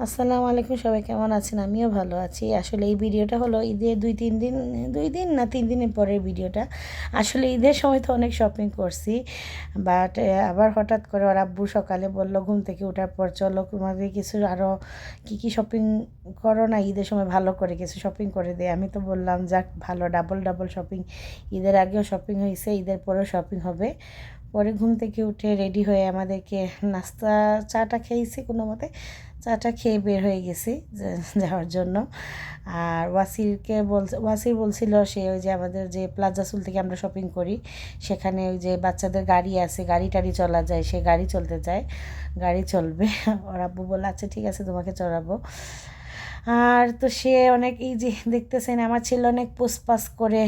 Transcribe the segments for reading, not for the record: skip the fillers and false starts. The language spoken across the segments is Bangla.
আসসালামু আলাইকুম, সবাই কেমন আছেন? আমিও ভালো আছি। আসলে এই ভিডিওটা হলো ঈদের 2-3 দিন না 3 দিনের পরের ভিডিওটা। আসলে ঈদের সময় তো অনেক শপিং করছি, বাট আবার হঠাৎ করে ওর আব্বু সকালে বলল ঘুম থেকে ওঠার পর, চলো তোমাদের কিছু আরও কী কী শপিং করো না, ঈদের সময় ভালো করে কিছু শপিং করে দেয়। আমি তো বললাম যাক ভালো, ডাবল ডাবল শপিং। ঈদের আগেও শপিং হয়েছে, ঈদের পরেও শপিং হবে। পরে ঘুম থেকে উঠে রেডি হয়ে আমাদেরকে নাস্তা চাটা খেয়েছি কোনো মতে, চাটা খেয়ে বের হয়ে গেছি যাওয়ার জন্য। আর ওয়াসির বলছিল সে ওই যে আমাদের যে প্লাজা সুল থেকে আমরা শপিং করি, সেখানে ওই যে বাচ্চাদের গাড়ি আছে, গাড়ি টাড়ি চলা যায়, সে গাড়ি চলতে চায়, গাড়ি চলবে। ওর আব্বু বলল আচ্ছা ঠিক আছে তোমাকে চড়াবো। আর তো সে অনেক, এই যে দেখতেছেন আমার ছেলে অনেক পোসপাস করে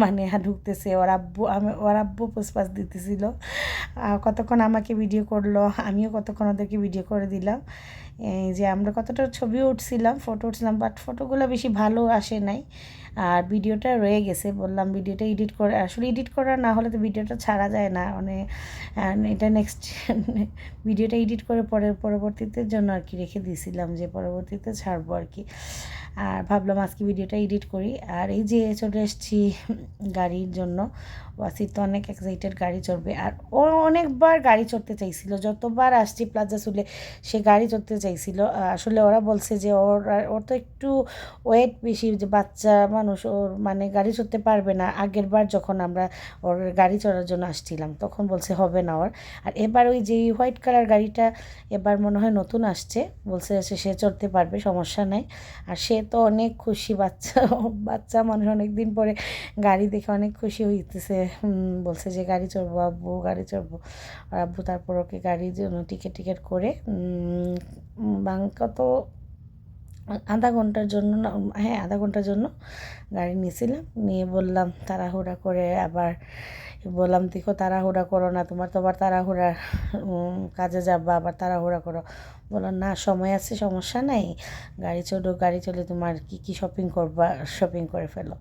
মানে ঢুকতেছে, ওর আব্বু পোসপাস দিতেছিল। কতক্ষণ আমাকে ভিডিও করলো, আমিও কতক্ষণ ওদেরকে ভিডিও করে দিলাম। এই যে আমরা কতটা ছবিও উঠছিলাম, ফটো উঠছিলাম, বাট ফটোগুলো বেশি ভালো আসে নাই। আর ভিডিওটা রয়ে গেছে, বললাম ভিডিওটা এডিট করে, আসলে এডিট করা না হলে তো ভিডিওটা ছাড়া যায় না, মানে এটা নেক্সট ভিডিওটা এডিট করে পরবর্তীতে জন্য আর কি রেখে দিয়েছিলাম, যে পরবর্তীতে ছাড়বো আর কি। আর ভাবলাম আজকে ভিডিওটা এডিট করি। আর এই যে চলে এসেছি গাড়ির জন্য, ওয়াসির তো অনেক এক্সাইটেড গাড়ি চড়বে। আর ও অনেকবার গাড়ি চড়তে চাইছিল, যতবার আসছি প্লাজা সুলে সে গাড়ি চড়তে চাইছিল। আসলে ওরা বলছে যে ওর তো একটু ওয়েট বেশি, যে বাচ্চা মানুষ, ওর মানে গাড়ি চড়তে পারবে না। আগের বার যখন আমরা ওর গাড়ি চড়ার জন্য আসছিলাম তখন বলছে হবে না ওর। আর এবার ওই যে হোয়াইট কালার গাড়িটা এবার মনে হয় নতুন আসছে, বলছে সে চড়তে পারবে, সমস্যা নাই। আর সে তো অনেক খুশি, বাচ্চা মানুষ অনেক দিন পরে গাড়ি দেখে অনেক খুশি হইতেছে। বলছে যে গাড়ি চড়বো আব্বু, গাড়ি চড়বো। আর আব্বু তারপর ওকে গাড়ির জন্য টিকিট করে কত আধা ঘন্টার জন্য না, হ্যাঁ আধা ঘন্টার জন্য গাড়ি নিয়েছিলাম, নিয়ে বললাম তাড়াহুড়া করে, আবার বললাম দেখো তাড়াহুড়া করো না, তোমার তো আবার তাড়াহুড়া, কাজে যাবা আবার তাড়াহুড়া করো। বললাম না সময় আছে, সমস্যা নাই, গাড়ি চলো, গাড়ি চলে তোমার কী কী শপিং করবা শপিং করে ফেলো।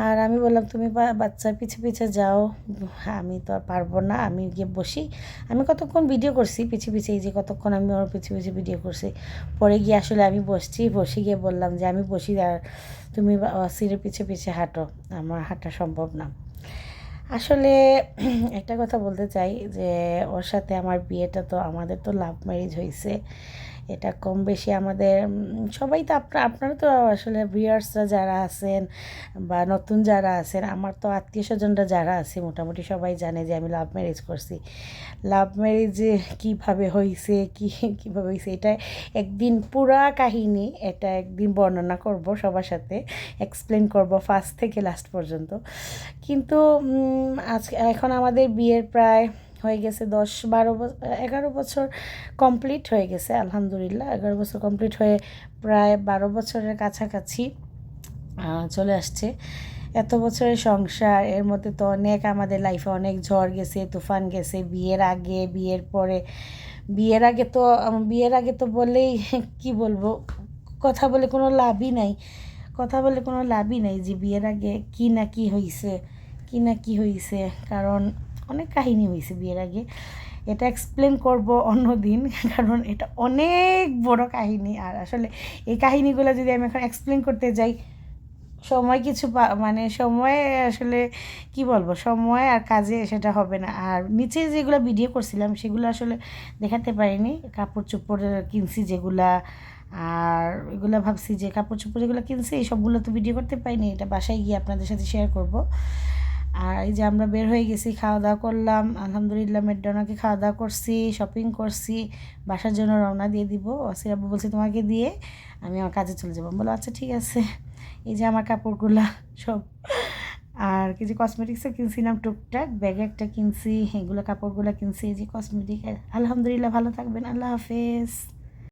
আর আমি বললাম তুমি বাচ্চার পিছে পিছে যাও, আমি তো আর পারবো না, আমি গিয়ে বসি। আমি কতক্ষণ ভিডিও করছি পিছে পিছে, এই যে কতক্ষণ আমি ওর পিছে পিছে ভিডিও করছি। পরে গিয়ে আসলে আমি বসে গিয়ে বললাম যে আমি বসি, আর তুমি সিঁড়ির পিছে পিছে হাঁটো, আমার হাঁটা সম্ভব না। আসলে একটা কথা বলতে চাই যে ওর সাথে আমার বিয়েটা তো, আমাদের তো লাভ ম্যারেজ হয়েছে। এটা কম বেশি আমাদের সবাই তো, আপনারা তো আসলে ভিউয়ার্সরা যারা আছেন বা নতুন যারা আছেন, আমার তো আত্মীয় স্বজনরা যারা আছে মোটামুটি সবাই জানে যে আমি লাভ ম্যারেজ করছি। লাভ ম্যারেজে কীভাবে হয়েছে, কীভাবে হয়েছে, এটা একদিন পুরা কাহিনী, এটা একদিন বর্ণনা করব, সবার সাথে এক্সপ্লেন করব ফার্স্ট থেকে লাস্ট পর্যন্ত। কিন্তু এখন আমাদের বিয়ের প্রায় হয়ে গেছে 11 বছর কমপ্লিট হয়ে গেছে, আলহামদুলিল্লাহ 11 বছর কমপ্লিট হয়ে প্রায় 12 বছরের কাছাকাছি চলে আসছে। এত বছরের সংসার, এর মধ্যে তো অনেক আমাদের লাইফে অনেক ঝড় গেছে, তুফান গেছে, বিয়ের আগে, বিয়ের পরে। বিয়ের আগে তো বলেই কি বলবো, কথা বলে কোনো লাভই নাই, যে বিয়ের আগে কি না কি হয়েছে, কারণ অনেক কাহিনী হয়েছে বিয়ের আগে। এটা এক্সপ্লেন করব অন্য দিন, কারণ এটা অনেক বড় কাহিনী। আর আসলে এই কাহিনীগুলো যদি আমি এখন এক্সপ্লেন করতে যাই, সময় আসলে কি বলবো, সময় আর কাজে সেটা হবে না। আর নিচে যেগুলো ভিডিও করছিলাম সেগুলো আসলে দেখাতে পারিনি, কাপড় চোপড় কিনছি যেগুলা, আর এগুলো ভাবছি যে কাপড় চোপড় যেগুলো কিনছি এই সবগুলো তো ভিডিও করতে পারিনি, এটা বাসায় গিয়ে আপনাদের সাথে শেয়ার করব। আর এই যে আমরা বের হয়ে গেছি, খাওয়া দাওয়া করলাম, আলহামদুলিল্লাহ ম্যাকডোনাল্ডে খাওয়া দাওয়া করছি, শপিং করছি, বাসার জন্য রওনা দিয়ে দিব। ওয়াসির আব্বু বলছে তোমাকে দিয়ে আমি আমার কাজে চলে যাবো, বলো আচ্ছা ঠিক আছে। এই যে আমার কাপড়গুলা সব, আর কিছু কসমেটিক্সও কিনছিলাম টুকটাক, ব্যাগে একটা কিনছি, এগুলো কাপড়গুলো কিনছি, এই যে কসমেটিক। আলহামদুলিল্লাহ, ভালো থাকবেন, আল্লাহ হাফেজ।